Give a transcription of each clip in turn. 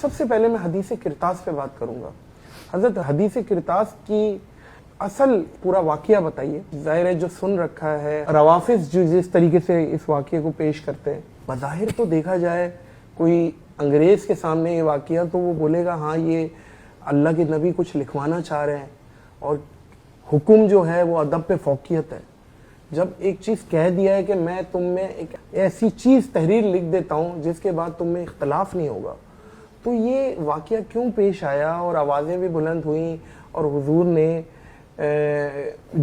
سب سے پہلے میں حدیث کرتاس پہ بات کروں گا۔ حضرت حدیث کرتاس کی اصل پورا واقعہ بتائیے۔ ظاہر ہے جو سن رکھا ہے روافض جو جس طریقے سے اس واقعے کو پیش کرتے ہیں، بظاہر تو دیکھا جائے کوئی انگریز کے سامنے یہ واقعہ تو وہ بولے گا ہاں یہ اللہ کے نبی کچھ لکھوانا چاہ رہے ہیں، اور حکم جو ہے وہ ادب پہ فوقیت ہے۔ جب ایک چیز کہہ دیا ہے کہ میں تم میں ایک ایسی چیز تحریر لکھ دیتا ہوں جس کے بعد تم میں اختلاف نہیں ہوگا، تو یہ واقعہ کیوں پیش آیا اور آوازیں بھی بلند ہوئیں اور حضور نے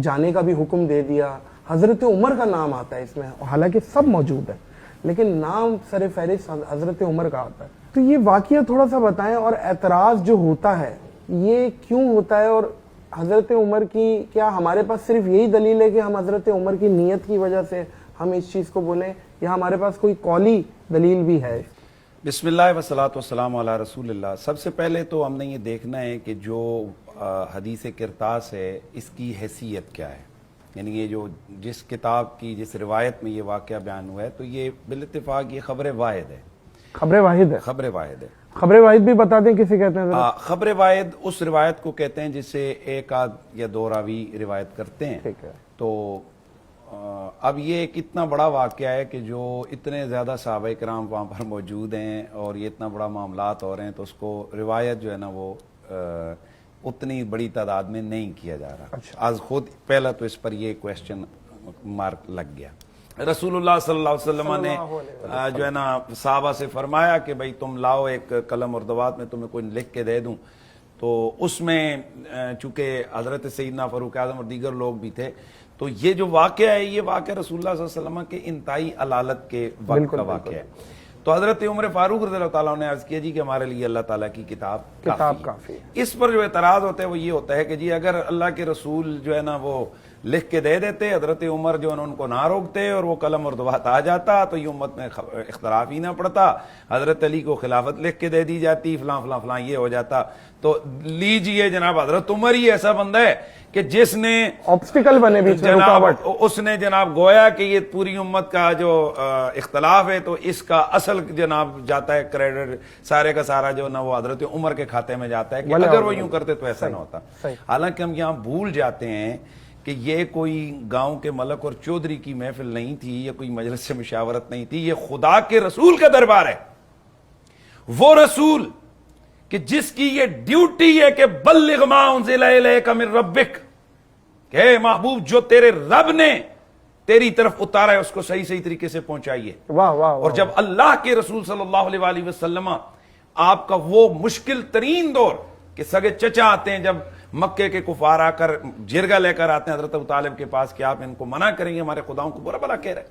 جانے کا بھی حکم دے دیا۔ حضرت عمر کا نام آتا ہے اس میں، حالانکہ سب موجود ہے لیکن نام سر فہرست حضرت عمر کا آتا ہے۔ تو یہ واقعہ تھوڑا سا بتائیں، اور اعتراض جو ہوتا ہے یہ کیوں ہوتا ہے، اور حضرت عمر کی کیا ہمارے پاس صرف یہی دلیل ہے کہ ہم حضرت عمر کی نیت کی وجہ سے ہم اس چیز کو بولیں، یا ہمارے پاس کوئی قولی دلیل بھی ہے؟ بسم اللہ والصلاۃ والسلام علی رسول اللہ۔ سب سے پہلے تو ہم نے یہ دیکھنا ہے کہ جو حدیث کرتاس ہے اس کی حیثیت کیا ہے، یعنی یہ جو جس کتاب کی جس روایت میں یہ واقعہ بیان ہوا ہے تو یہ بالاتفاق یہ خبر واحد ہے۔ خبر واحد ہے؟ خبر واحد ہے۔ خبر واحد بھی بتا دیں کسی کہتے ہیں؟ خبر واحد اس روایت کو کہتے ہیں جسے ایک آدھ یا دو راوی روایت کرتے ہیں۔ ٹھیک ہے۔ تو اب یہ ایک اتنا بڑا واقعہ ہے کہ جو اتنے زیادہ صحابہ کرام وہاں پر موجود ہیں اور یہ اتنا بڑا معاملات ہو رہے ہیں، تو اس کو روایت جو ہے نا وہ اتنی بڑی تعداد میں نہیں کیا جا رہا۔ آج خود پہلا تو اس پر یہ کویسچن مارک لگ گیا۔ رسول اللہ صلی اللہ علیہ وسلم نے جو ہے نا صحابہ سے فرمایا کہ بھائی تم لاؤ ایک قلم اور دوات، میں تمہیں کوئی لکھ کے دے دوں۔ تو اس میں چونکہ حضرت سیدنا فاروق اعظم اور دیگر لوگ بھی تھے، تو یہ جو واقعہ ہے یہ واقعہ رسول اللہ صلی اللہ علیہ وسلم کے انتہائی علالت کے وقت کا واقعہ ہے۔ تو حضرت عمر فاروق رضی اللہ تعالیٰ نے عرض کیا جی کہ ہمارے لیے اللہ تعالیٰ کی کتاب کافی ہے۔ اس پر جو اعتراض ہوتا ہے وہ یہ ہوتا ہے کہ جی اگر اللہ کے رسول جو ہے نا وہ لکھ کے دے دیتے، حضرت عمر جو ہے نا ان کو نہ روکتے اور وہ قلم اور دوات آ جاتا تو یہ امت میں اختلاف ہی نہ پڑتا، حضرت علی کو خلافت لکھ کے دے دی جاتی، فلاں فلاں فلاں یہ ہو جاتا۔ تو لیجئے جناب حضرت عمر ہی ایسا بندہ ہے کہ جس نے آبسٹیکل بنے بھی جناب اس نے جناب گویا کہ یہ پوری امت کا جو اختلاف ہے تو اس کا اصل جناب جاتا ہے کریڈٹ سارے کا سارا جو نا وہ حضرت عمر کے کھاتے میں جاتا ہے کہ اگر وہ یوں کرتے تو ایسا نہ ہوتا۔ حالانکہ ہم یہاں بھول جاتے ہیں کہ یہ کوئی گاؤں کے ملک اور چودھری کی محفل نہیں تھی، یا کوئی مجلس سے مشاورت نہیں تھی، یہ خدا کے رسول کا دربار ہے۔ وہ رسول کہ جس کی یہ ڈیوٹی ہے کہ بلغ ما انزل الیک من ربک، کہ اے محبوب جو تیرے رب نے تیری طرف اتارا ہے اس کو صحیح طریقے سے پہنچائیے۔ اور جب اللہ کے رسول صلی اللہ علیہ وآلہ وسلم آپ کا وہ مشکل ترین دور کہ سگے چچا آتے ہیں، جب مکے کے کفار آ کر جرگہ لے کر آتے ہیں حضرت ابو طالب کے پاس کہ آپ ان کو منع کریں گے، ہمارے خداؤں کو برا بلا کہہ رہے،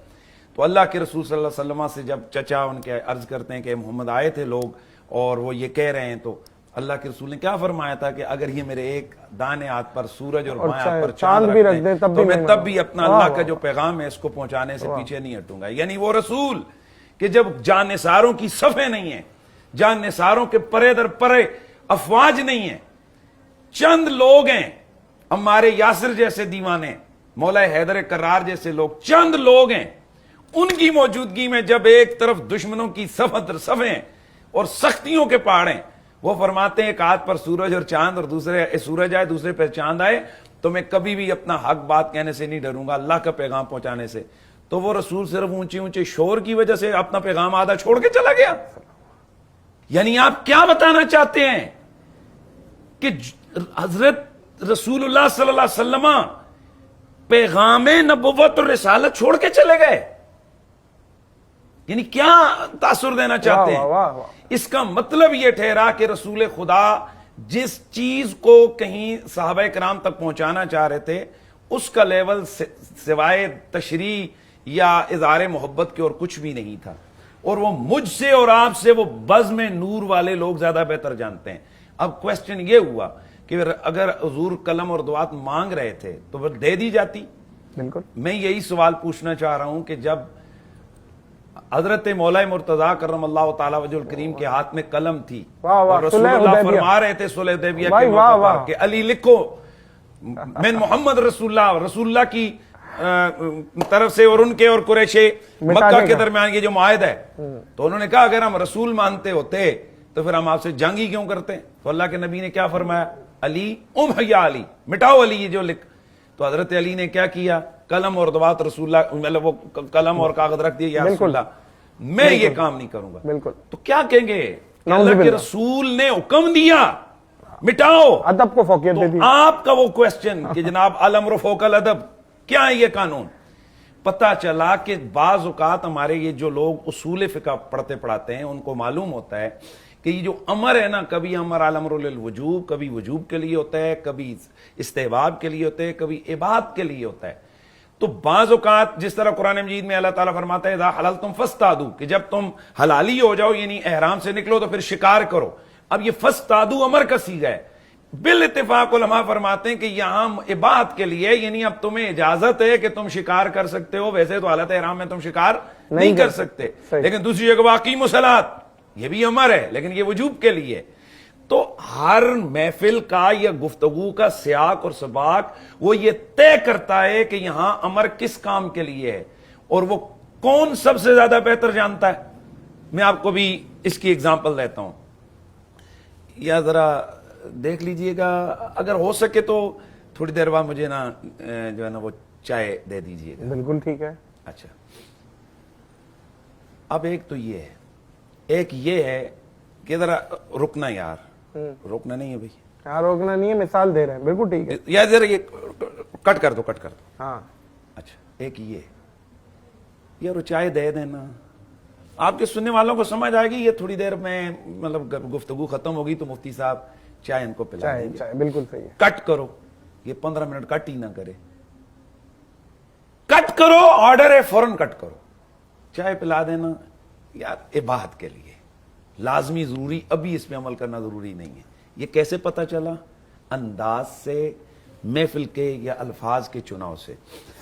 تو اللہ کے رسول صلی اللہ علیہ وسلم سے جب چچا ان کے عرض کرتے ہیں کہ محمد آئے تھے لوگ اور وہ یہ کہہ رہے ہیں، تو اللہ کے رسول نے کیا فرمایا تھا کہ اگر یہ میرے ایک دانے ہاتھ پر سورج اور بائیں ہاتھ پر چاند رکھ دیں تو میں تب بھی اپنا اللہ کا جو پیغام ہے اس کو پہنچانے سے پیچھے نہیں ہٹوں گا۔ یعنی وہ رسول کہ جب جان نثاروں کی صفیں نہیں ہیں، جان نثاروں کے پرے در پرے افواج نہیں ہیں، چند لوگ ہیں عمار یاسر جیسے دیوانے، مولا حیدر کرار جیسے لوگ، چند لوگ ہیں، ان کی موجودگی میں جب ایک طرف دشمنوں کی صف در صفیں اور سختیوں کے پہاڑ ہیں، وہ فرماتے ہیں ایک ہاتھ پر سورج اور چاند اور دوسرے سورج آئے دوسرے پر چاند آئے تو میں کبھی بھی اپنا حق بات کہنے سے نہیں ڈروں گا، اللہ کا پیغام پہنچانے سے۔ تو وہ رسول صرف اونچے اونچے شور کی وجہ سے اپنا پیغام آدھا چھوڑ کے چلا گیا۔ یعنی آپ کیا بتانا چاہتے ہیں کہ حضرت رسول اللہ صلی اللہ علیہ وسلم پیغام نبوت اور رسالت چھوڑ کے چلے گئے؟ یعنی کیا تاثر دینا چاہتے ہیں؟ اس کا مطلب یہ ٹھہرا کہ رسول خدا جس چیز کو کہیں صحابہ کرام تک پہنچانا چاہ رہے تھے اس کا لیول سوائے تشریح یا اظہار محبت کے اور کچھ بھی نہیں تھا، اور وہ مجھ سے اور آپ سے وہ بزم نور والے لوگ زیادہ بہتر جانتے ہیں۔ اب کویسچن یہ ہوا کہ اگر حضور قلم اور دوات مانگ رہے تھے تو وہ دے دی جاتی۔ بالکل میں یہی سوال پوچھنا چاہ رہا ہوں کہ جب حضرت مولا مرتضیٰ کرم اللہ تعالی وجہ الکریم کے ہاتھ میں قلم تھی اور رسول اللہ فرما رہے تھے صلح حدیبیہ کے موقع پر کہ علی لکھو من محمد رسول اللہ کی طرف سے اور ان کے اور قریش مکہ کے درمیان یہ جو معاہدہ ہے، تو انہوں نے کہا اگر ہم رسول مانتے ہوتے تو پھر ہم آپ سے جنگ ہی کیوں کرتے ہیں؟ تو اللہ کے نبی نے کیا فرمایا؟ علی یا علی، مٹاؤ علی یہ جو لکھ. تو حضرت علی نے کیا کیا؟ قلم اور دوات رسول اللہ، مطلب وہ قلم اور کاغذ رکھ دیا، یا رسول اللہ میں یہ کام نہیں کروں گا. بالکل. تو کیا کہیں گے؟ اللہ کے رسول نے حکم دیا مٹاؤ، ادب کو فوقیت دے دی. آپ کا وہ کوسچن کہ جناب الامر فوق الادب، کیا ہے یہ قانون؟ پتہ چلا کہ بعض اوقات ہمارے یہ جو لوگ اصول فقہ پڑھتے پڑھاتے ہیں ان کو معلوم ہوتا ہے کہ یہ جو امر ہے نا، کبھی امر الامر للوجوب، کبھی وجوب کے لیے ہوتا ہے، کبھی استحباب کے لیے ہوتا ہے، کبھی اباحت کے لیے ہوتا ہے. تو بعض اوقات جس طرح قرآن مجید میں اللہ تعالیٰ فرماتا ہے اذا حللتم فاصطادوا، کہ جب تم حلالی ہو جاؤ یعنی احرام سے نکلو تو پھر شکار کرو. اب یہ فاصطادوا امر کا صیغہ ہے. بالاتفاق علماء فرماتے ہیں کہ یہاں اباحت کے لیے، یعنی اب تمہیں اجازت ہے کہ تم شکار کر سکتے ہو، ویسے تو حالت احرام میں تم شکار نہیں کر سکتے. لیکن دوسری جگہ واقیموا الصلاۃ، یہ بھی امر ہے لیکن یہ وجوب کے لیے. تو ہر محفل کا یا گفتگو کا سیاق اور سباق وہ یہ طے کرتا ہے کہ یہاں امر کس کام کے لیے ہے اور وہ کون سب سے زیادہ بہتر جانتا ہے. میں آپ کو بھی اس کی اگزامپل دیتا ہوں، یا ذرا دیکھ لیجئے گا، اگر ہو سکے تو تھوڑی دیر بعد مجھے نا جو ہے نا وہ چائے دے دیجئے گا. بالکل ٹھیک ہے. اچھا، اب ایک تو یہ ہے، ایک یہ ہے کہ ذرا رکنا یار، روکنا نہیں ہے بھائی، ہاں روکنا نہیں ہے، مثال دے رہے ہیں. بالکل ٹھیک ہے. یا ذرا یہ کٹ کر دو. ہاں اچھا، ایک یہ یار چائے دے دینا، آپ کے سننے والوں کو سمجھ آئے گی. یہ تھوڑی دیر میں مطلب گفتگو ختم ہوگی تو مفتی صاحب چائے ان کو پلا دیں گے. چائے بالکل صحیح ہے. کٹ کرو، یہ 15 منٹ کٹ ہی نہ کرے. کٹ کرو، آرڈر ہے فوراً کٹ کرو. چائے پلا دینا یار اباحت کے لیے لازمی ضروری، ابھی اس پہ عمل کرنا ضروری نہیں ہے. یہ کیسے پتا چلا؟ انداز سے، محفل کے یا الفاظ کے چناؤ سے.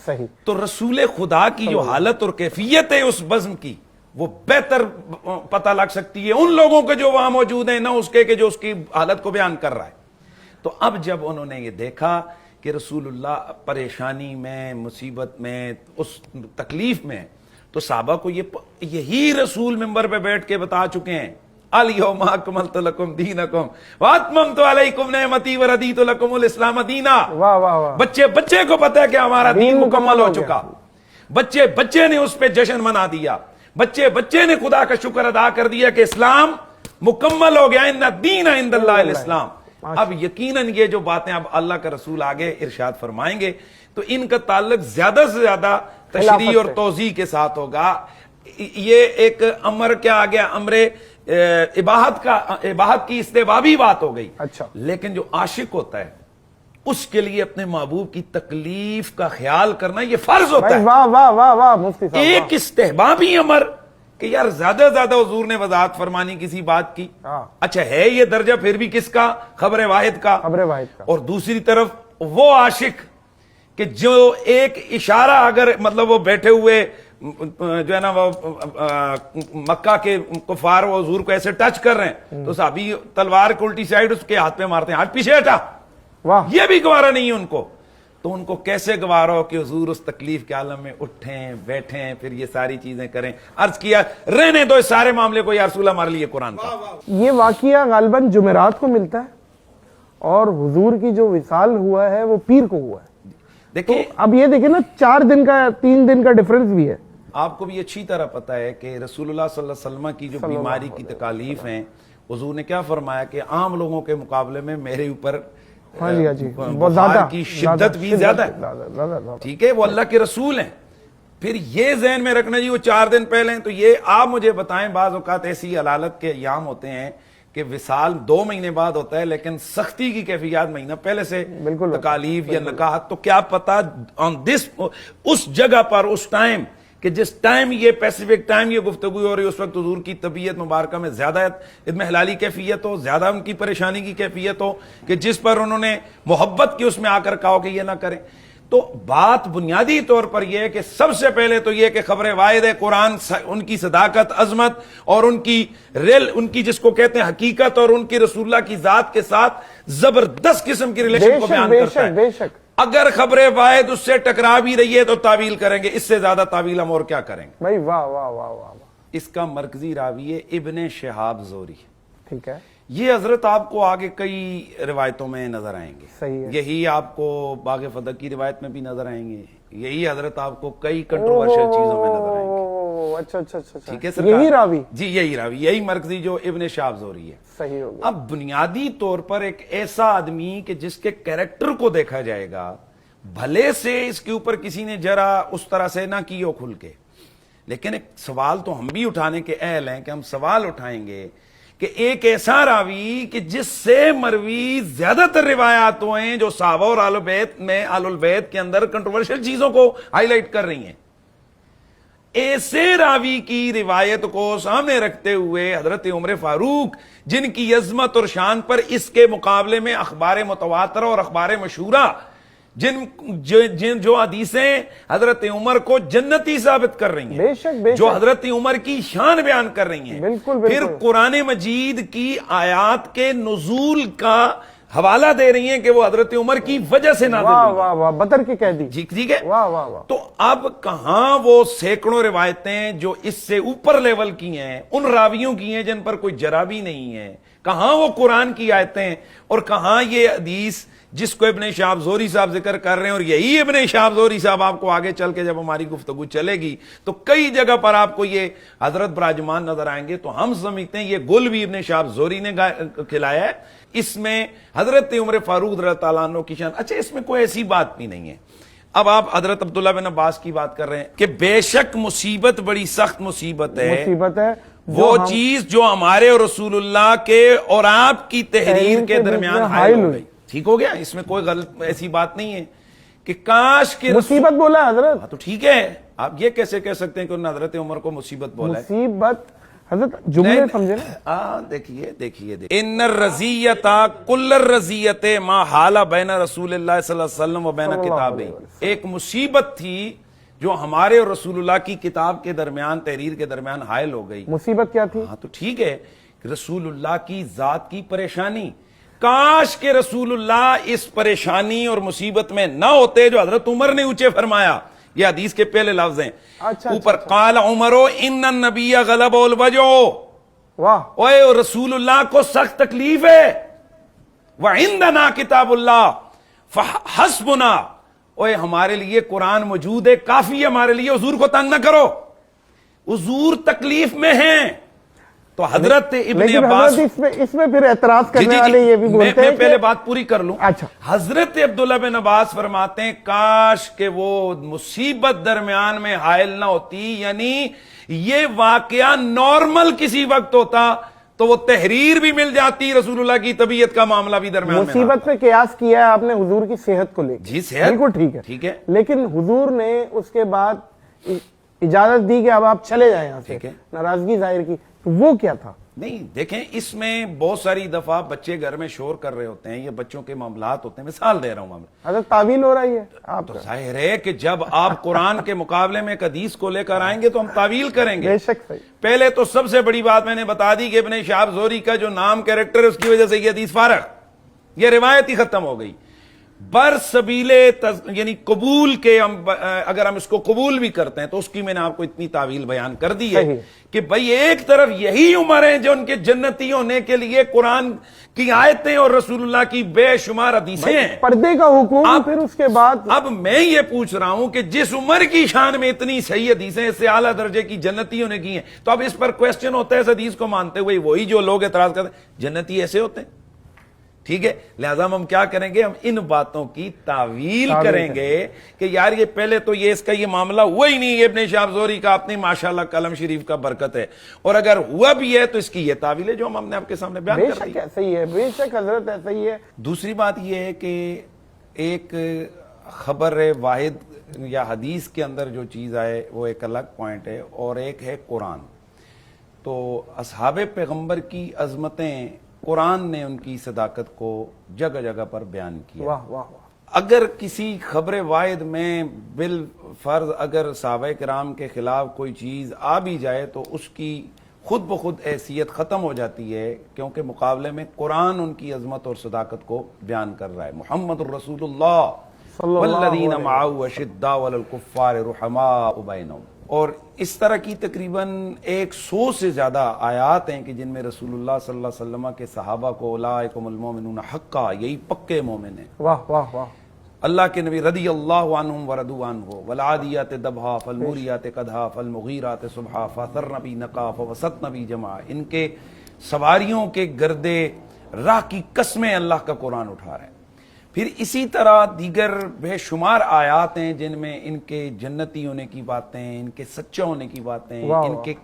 صحیح. تو رسول خدا کی جو حالت اور کیفیت ہے اس بزم کی، وہ بہتر پتہ لگ سکتی ہے ان لوگوں کے جو وہاں موجود ہیں، نہ اس کے کہ جو اس کی حالت کو بیان کر رہا ہے. تو اب جب انہوں نے یہ دیکھا کہ رسول اللہ پریشانی میں، مصیبت میں، اس تکلیف میں، تو صحابہ کو یہی رسول منبر پہ بیٹھ کے بتا چکے ہیں الیوم اکملت لکم دینکم واتممت علیکم نعمتی وردیت لکم الاسلام دینا. واہ واہ واہ. بچے کو پتا ہے کہ ہمارا دین مکمل ہو چکا. بچے نے اس پہ جشن منا دیا. بچے نے خدا کا شکر ادا کر دیا کہ اسلام مکمل ہو گیا. ان الدین عند اللہ الاسلام. اب یقیناً یہ جو باتیں اب اللہ کا رسول آگے ارشاد فرمائیں گے تو ان کا تعلق زیادہ سے زیادہ تشریح اور توضیح کے ساتھ ہوگا. یہ ایک امر کیا آ گیا، امر اباحت کی استحبابی بات ہو گئی. اچھا. لیکن جو عاشق ہوتا ہے اس کے لیے اپنے محبوب کی تکلیف کا خیال کرنا یہ فرض ہوتا ہے. واہ واہ واہ واہ مفتی صاحب. ایک استحبابی امر کہ یار زیادہ زیادہ حضور نے وضاحت فرمانی کسی بات کی. اچھا ہے یہ درجہ پھر بھی کس کا؟ خبر واحد کا. اور دوسری طرف وہ عاشق کہ جو ایک اشارہ اگر مطلب وہ بیٹھے ہوئے جو ہے نا وہ مکہ کے کفار وہ حضور کو ایسے ٹچ کر رہے ہیں تو صحابی تلوار کو الٹی سائڈ اس کے ہاتھ پہ مارتے ہیں، ہاتھ پیچھے ہٹا. یہ بھی گوارا نہیں ہے ان کو. تو ان کو کیسے گوارا ہو کہ حضور اس تکلیف کے عالم میں اٹھیں بیٹھیں پھر یہ ساری چیزیں کریں. عرض کیا رہنے دو اس سارے معاملے کو یا رسول اللہ ہمارے لیے قرآن کا. یہ واقعہ غالباً جمعرات کو ملتا ہے اور حضور کی جو وصال ہوا ہے وہ پیر کو ہوا ہے. دیکھیں اب یہ دیکھیں نا 4 دن کا 3 دن کا ڈیفرنس بھی ہے. آپ کو بھی اچھی طرح پتا ہے کہ رسول اللہ صلی اللہ علیہ وسلم کی جو بیماری کی تکالیف ہیں حضور نے کیا فرمایا کہ عام لوگوں کے مقابلے میں میرے اوپر بخار کی شدت بھی زیادہ ہے. ٹھیک ہے، وہ اللہ کے رسول ہیں. پھر یہ ذہن میں رکھنا جی وہ 4 دن پہلے ہیں تو یہ آپ مجھے بتائیں بعض اوقات ایسی علالت کے ایام ہوتے ہیں کہ وصال 2 مہینے بعد ہوتا ہے لیکن سختی کی کیفیات مہینہ پہلے سے تکالیف یا نکاحت. تو کیا پتا اس جگہ پر اس ٹائم کہ جس ٹائم یہ پیسیفک ٹائم یہ گفتگو ہو رہی ہے اس وقت حضور کی طبیعت مبارکہ میں زیادہ اضمحلالی کیفیت ہو، زیادہ ان کی پریشانی کی کیفیت ہو کہ جس پر انہوں نے محبت کی اس میں آ کر کہا کہ یہ نہ کریں. تو بات بنیادی طور پر یہ ہے کہ سب سے پہلے تو یہ کہ خبر واحد ہے قرآن ان کی صداقت، عظمت اور ان کی جس کو کہتے ہیں حقیقت اور ان کی رسول اللہ کی ذات کے ساتھ زبردست قسم کی ریلیشن کو بیان کرتا ہے. اگر خبر واحد اس سے ٹکرا بھی رہی ہے تو تعویل کریں گے، اس سے زیادہ تعویل ہم اور کیا کریں گے. بھائی واہ واہ واہ واہ. اس کا مرکزی راوی ہے ابن شہاب زہری. ٹھیک ہے، یہ حضرت آپ کو آگے کئی روایتوں میں نظر آئیں گے. صحیح ہے. یہی آپ کو باغ فتح کی روایت میں بھی نظر آئیں گے. یہی حضرت آپ کو کئی کنٹروورشل چیزوں میں نظر آئیں گے. اچھا اچھا اچھا، ٹھیک ہے سرکار، یہی راوی؟ جی یہی راوی، یہی مرکزی جو ابن شہاب زہری ہے. صحیح ہو گیا. اب بنیادی طور پر ایک ایسا آدمی کہ جس کے کیریکٹر کو دیکھا جائے گا، بھلے سے اس کے اوپر کسی نے ذرا اس طرح سے نہ کی ہو کھل کے، لیکن ایک سوال تو ہم بھی اٹھانے کے اہل ہیں کہ ہم سوال اٹھائیں گے کہ ایک ایسا راوی کہ جس سے مروی زیادہ تر روایات ہیں جو صحابہ اور آل بیت میں آل البیت کے اندر کنٹروورشل چیزوں کو ہائی لائٹ کر رہی ہیں، ایسے راوی کی روایت کو سامنے رکھتے ہوئے حضرت عمر فاروق جن کی عظمت اور شان پر اس کے مقابلے میں اخبار متواترہ اور اخبار مشہورہ جو حدیثیں حضرت عمر کو جنتی ثابت کر رہی ہیں، بے شک بے جو شک، حضرت عمر کی شان بیان کر رہی ہیں، بالکل پھر بالکل، قرآن مجید کی آیات کے نزول کا حوالہ دے رہی ہیں کہ وہ حضرت عمر کی وجہ سے نازل واہ ہوئی. واہ واہ، بدر کی قیدی، جی ٹھیک ہے. واہ واہ واہ. تو اب کہاں وہ سینکڑوں روایتیں جو اس سے اوپر لیول کی ہیں، ان راویوں کی ہیں جن پر کوئی جرا بھی نہیں ہے، کہاں وہ قرآن کی آیتیں، اور کہاں یہ حدیث جس کو ابن شہاب زہری صاحب ذکر کر رہے ہیں. اور یہی ابن شہاب زہری صاحب آپ کو آگے چل کے جب ہماری گفتگو چلے گی تو کئی جگہ پر آپ کو یہ حضرت براجمان نظر آئیں گے. تو ہم سمجھتے ہیں یہ گل بھی ابن شہاب زہری نے کھلایا ہے. اس میں حضرت عمر فاروق رضی اللہ عنہ کی شان، اچھا اس میں کوئی ایسی بات بھی نہیں ہے. اب آپ حضرت عبداللہ بن عباس کی بات کر رہے ہیں کہ بے شک مصیبت بڑی سخت مصیبت ہے، مصیبت ہے وہ چیز جو ہمارے اور رسول اللہ کے اور آپ کی تحریر کے درمیان حائل ہو گئی. ٹھیک ہو گیا، اس میں کوئی غلط ایسی بات نہیں ہے کہ کاش کہ مصیبت بولا حضرت. تو ٹھیک ہے، آپ یہ کیسے کہہ سکتے ہیں کہ انہوں نے حضرت عمر کو مصیبت بولا ہے؟ مصیبت حضرت جملے سمجھے نا. دیکھیے ان الرزیۃ کل الرزیۃ ما حال بین رسول اللہ صلی اللہ علیہ وسلم و بین کتابہ. ایک مصیبت تھی جو ہمارے اور رسول اللہ کی کتاب کے درمیان، تحریر کے درمیان حائل ہو گئی. مصیبت کیا تھی؟ ہاں تو ٹھیک ہے، رسول اللہ کی ذات کی پریشانی. کاش کہ رسول اللہ اس پریشانی اور مصیبت میں نہ ہوتے جو حضرت عمر نے اونچے فرمایا. یہ حدیث کے پہلے لفظ ہیں. اوپر قال عمر ان النبی غلب الوجع، واہ، اوے رسول اللہ کو سخت تکلیف ہے. وعندنا کتاب اللہ فحسبنا، اوے ہمارے لیے قرآن موجود ہے، کافی ہے ہمارے لیے، حضور کو تنگ نہ کرو، حضور تکلیف میں ہیں. تو حضرت ابن عباس اس میں پھر اعتراض کرنے والے یہ بھی بولتے ہیں، میں پہلے بات پوری کر لوں. اچھا، حضرت عبداللہ بن عباس فرماتے ہیں کاش کہ وہ مصیبت درمیان میں حائل نہ ہوتی، یعنی یہ واقعہ نارمل کسی وقت ہوتا تو وہ تحریر بھی مل جاتی، رسول اللہ کی طبیعت کا معاملہ بھی درمیان میں. مصیبت پہ قیاس کیا ہے آپ نے حضور کی صحت کو لے کے. جی صحت بالکل ٹھیک ہے، لیکن حضور نے اس کے بعد اجازت دی کہ اب آپ چلے جائیں یہاں سے، ناراضگی ظاہر کی. تو وہ کیا تھا؟ نہیں دیکھیں، اس میں بہت ساری دفعہ بچے گھر میں شور کر رہے ہوتے ہیں، یہ بچوں کے معاملات ہوتے ہیں. مثال دے رہا ہوں میں، حضرت تعویل ہو رہی ہے آپ تو ظاہر ہے کہ جب آپ قرآن کے مقابلے میں ایک حدیث کو لے کر آئیں گے تو ہم تعویل کریں گے. بے شک صحیح. پہلے تو سب سے بڑی بات میں نے بتا دی کہ ابن شہاب زہری کا جو نام کیریکٹر ہے اس کی وجہ سے یہ حدیث فارغ، یہ روایت ہی ختم ہو گئی. برسبیل یعنی قبول کے اگر ہم اس کو قبول بھی کرتے ہیں تو اس کی میں نے آپ کو اتنی تعویل بیان کر دی ہے کہ بھئی ایک طرف یہی عمر ہیں جو ان کے جنتی ہونے کے لیے قرآن کی آیتیں اور رسول اللہ کی بے شمار حدیثیں ہیں، پردے کا حکم. پھر اس کے بعد اب میں یہ پوچھ رہا ہوں کہ جس عمر کی شان میں اتنی صحیح حدیثیں اس سے اعلیٰ درجے کی جنتی ہونے کی ہیں، تو اب اس پر کویسچن ہوتا ہے اس حدیث کو مانتے ہوئے وہی جو لوگ اعتراض کرتے ہیں جنتی ایسے ہوتے ہیں. ٹھیک ہے، لہذا ہم کیا کریں گے، ہم ان باتوں کی تعویل کریں گے کہ یار یہ پہلے تو یہ اس کا یہ معاملہ ہوا ہی نہیں، ابن شہاب زہری کا اپنی ماشاءاللہ قلم شریف کا برکت ہے، اور اگر ہوا بھی ہے تو اس کی یہ تعویل ہے جو ہم نے آپ کے سامنے بیان کر دی. بے شک صحیح ہے، بے شک حضرت ایسا ہی ہے. دوسری بات یہ ہے کہ ایک خبر واحد یا حدیث کے اندر جو چیز آئے وہ ایک الگ پوائنٹ ہے، اور ایک ہے قرآن. تو اصحاب پیغمبر کی عظمتیں قرآن نے ان کی صداقت کو جگہ جگہ پر بیان کیا. واہ واہ واہ. اگر کسی خبر واحد میں بالفرض اگر صحابہ کرام کے خلاف کوئی چیز آ بھی جائے تو اس کی خود بخود حیثیت ختم ہو جاتی ہے، کیونکہ مقابلے میں قرآن ان کی عظمت اور صداقت کو بیان کر رہا ہے. محمد الرسول اللہ والذین معہ اشداء علی الکفار رحماء بینہم. اور اس طرح کی تقریباً 100 سے زیادہ آیات ہیں کہ جن میں رسول اللہ صلی اللہ علیہ وسلم کے صحابہ کو اولئک المؤمنون حقا، یہی پکے مومن ہیں. واہ واہ واہ. اللہ کے نبی رضی اللہ عنہم ورضوا عنہ والعادیات ضبحا فالموریات قدحا فالمغیرات صبحا فاثرن بی نقا فوسطن بی جمعا. ان کے سواریوں کے گردے راہ کی قسمیں اللہ کا قرآن اٹھا رہے ہیں. پھر اسی طرح دیگر بے شمار آیات ہیں جن میں ان کے جنتی ہونے کی باتیں، ان کے سچا ہونے کی باتیں، ان کے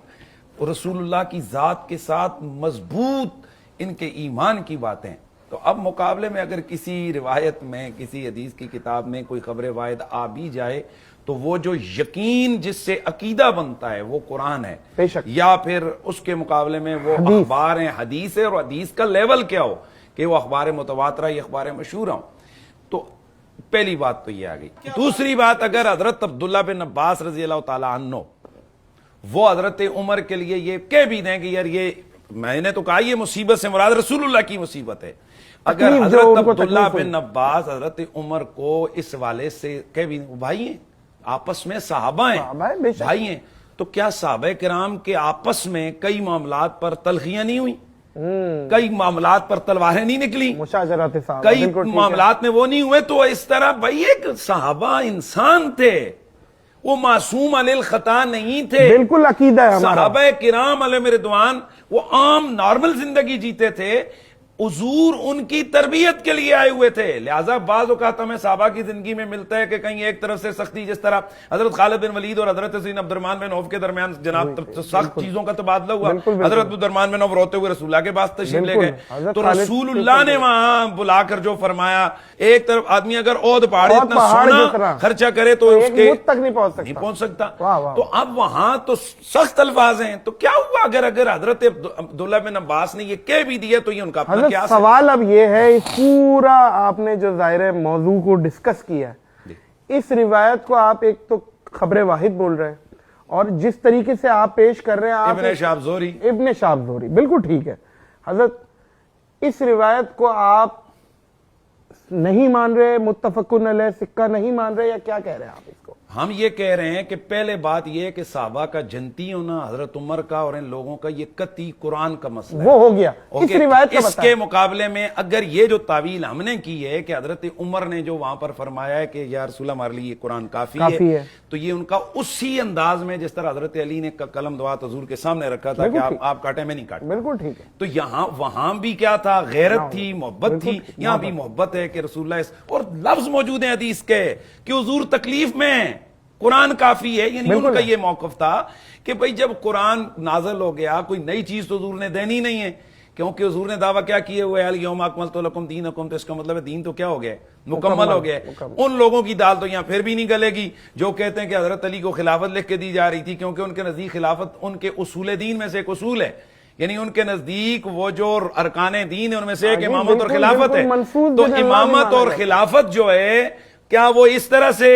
رسول اللہ کی ذات کے ساتھ مضبوط ان کے ایمان کی باتیں. تو اب مقابلے میں اگر کسی روایت میں، کسی حدیث کی کتاب میں کوئی خبر واحد آ بھی جائے تو وہ جو یقین جس سے عقیدہ بنتا ہے وہ قرآن ہے، بے شک. یا پھر اس کے مقابلے میں وہ اخبار ہیں، حدیث ہے، اور حدیث کا لیول کیا ہو کہ وہ اخبار متواترہ یا اخبار مشہورہ ہوں. تو پہلی بات تو یہ آ گئی. دوسری بات، اگر حضرت عبداللہ بن عباس رضی اللہ تعالیٰ عنہ وہ حضرت عمر کے لیے یہ کہہ بھی دیں کہ یار یہ، میں نے تو کہا یہ مصیبت سے مراد رسول اللہ کی مصیبت ہے، اگر حضرت عبداللہ بن عباس حضرت عمر کو اس والے سے کہہ بھی دیں بھائی ہیں، آپس میں صحابہ ہیں، بھائی ہیں، تو کیا صحابہ کرام کے آپس میں کئی معاملات پر تلخیاں نہیں ہوئی؟ کئی معاملات پر تلواریں نہیں نکلی؟ کئی معاملات میں وہ نہیں ہوئے؟ تو اس طرح بھائی ایک صحابہ انسان تھے، وہ معصوم علی الخطا نہیں تھے. بالکل عقیدہ ہے صحابہ کرام علیہم رضوان وہ عام نارمل زندگی جیتے تھے، حضور ان کی تربیت کے لیے آئے ہوئے تھے. لہٰذا بعض اوقات ہمیں صحابہ کی زندگی میں ملتا ہے کہ کہیں ایک طرف سے سختی، جس طرح حضرت خالد بن ولید اور حضرت سیدنا عبد الرحمن بن عوف کے درمیان جناب سخت چیزوں کا تبادلہ ہوا. حضرت عبد الرحمن بن عوف روتے ہوئے رسول اللہ کے پاس تشریف لے گئے تو رسول اللہ نے وہاں بلا کر جو فرمایا، ایک طرف آدمی اگر عہد پہاڑ اتنا سونا خرچہ کرے تو اس کے تک نہیں پہنچ سکتا. تو اب وہاں تو سخت الفاظ ہیں. تو کیا ہوا اگر حضرت عبداللہ بن عباس نے یہ کہہ بھی دیا تو یہ ان کا اپنا کیا سوال اب یہ ہے، اس پورا آپ نے جو ظاہر موضوع کو ڈسکس کیا ہے، اس روایت کو آپ ایک تو خبر واحد بول رہے ہیں، اور جس طریقے سے آپ پیش کر رہے ہیں ابن شہاب زہری بالکل ٹھیک ہے. حضرت اس روایت کو آپ نہیں مان رہے، متفقن علیہ سکہ نہیں مان رہے، یا کیا کہہ رہے ہیں آپ اس کو؟ ہم یہ کہہ رہے ہیں کہ پہلے بات یہ ہے کہ صحابہ کا جنتی ہونا، حضرت عمر کا اور ان لوگوں کا، یہ قطعی قرآن کا مسئلہ وہ ہو گیا. اس روایت کا اس کے مقابلے میں اگر یہ جو تعویل ہم نے کی ہے کہ حضرت عمر نے جو وہاں پر فرمایا ہے کہ یا رسول اللہ ہمارے لیے قرآن کافی ہے، تو یہ ان کا اسی انداز میں جس طرح حضرت علی نے قلم دعات حضور کے سامنے رکھا تھا کہ آپ کاٹیں میں نہیں کاٹیں. بالکل ٹھیک ہے. تو یہاں وہاں بھی کیا تھا؟ غیرت تھی، محبت تھی. یہاں بھی محبت ہے کہ رسول اللہ، اور لفظ موجود ہیں حدیث کے کہ حضور تکلیف میں قرآن کافی ہے. یعنی ان کا یہ موقف تھا کہ بھئی جب قرآن نازل ہو گیا کوئی نئی چیز تو حضور نے دینی نہیں ہے، کیونکہ حضور نے دعویٰ کیا کیے ہوئے الیوم اکملت لکم دینکم، تو اس کا مطلب ہے دین تو کیا ہو گیا، مکمل ہو گیا. ان لوگوں کی دال تو یہاں پھر بھی نہیں گلے گی جو کہتے ہیں کہ حضرت علی کو خلافت لکھ کے دی جا رہی تھی، کیونکہ ان کے نزدیک خلافت ان کے اصول دین میں سے ایک اصول ہے. یعنی ان کے نزدیک وہ جو ارکان دین ہے ان میں سے ایک امامت اور خلافت ہے. تو امامت اور خلافت جو ہے، کیا وہ اس طرح سے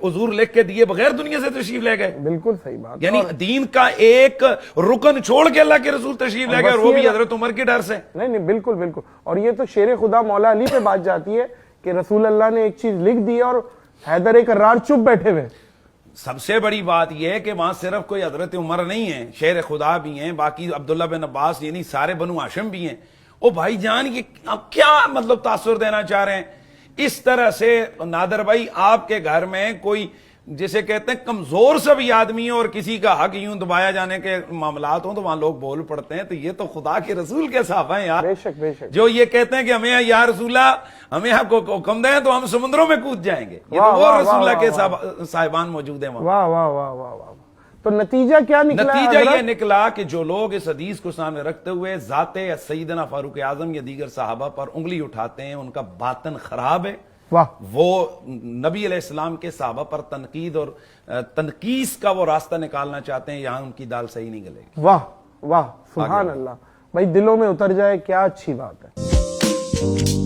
حضور لکھ کے دیے بغیر دنیا سے تشریف لے گئے؟ بالکل صحیح بات. یعنی دین کا ایک رکن چھوڑ کے اللہ کے رسول تشریف لے گئے، اور وہ بھی حضرت عمر کے ڈر سے. نہیں بالکل بالکل. اور یہ تو شیر خدا مولا علی پہ بات جاتی ہے کہ رسول اللہ نے ایک چیز لکھ دی اور حیدر کرار چپ بیٹھے ہوئے. سب سے بڑی بات یہ ہے کہ وہاں صرف کوئی حضرت عمر نہیں ہے، شیر خدا بھی ہیں، باقی عبداللہ بن عباس یعنی سارے بنو ہاشم بھی ہیں. او بھائی جان، یہ کیا مطلب تاثر دینا چاہ رہے ہیں؟ اس طرح سے نادر بھائی آپ کے گھر میں کوئی جسے کہتے ہیں کمزور سا بھی آدمی ہے اور کسی کا حق یوں دبایا جانے کے معاملات ہوں تو وہاں لوگ بول پڑتے ہیں. تو یہ تو خدا کے رسول کے صحابہ ہیں یار، بے شک بے شک، جو یہ کہتے ہیں کہ ہمیں یا رسول اللہ ہمیں آپ کو حکم دیں تو ہم سمندروں میں کود جائیں گے. یہ تو وہ رسول اللہ کے صاحبان موجود ہیں وہاں. واہ واہ واہ واہ واہ. تو نتیجہ کیا نکلا؟ نتیجہ یہ نکلا کہ جو لوگ اس حدیث کو سامنے رکھتے ہوئے ذات سیدنا فاروق اعظم یا دیگر صحابہ پر انگلی اٹھاتے ہیں، ان کا باطن خراب ہے. وہ نبی علیہ السلام کے صحابہ پر تنقید اور تنقیص کا وہ راستہ نکالنا چاہتے ہیں، یہاں ان کی دال صحیح نہیں گلے گی. واہ واہ، سبحان اللہ. بھائی دلوں میں اتر جائے، کیا اچھی بات ہے.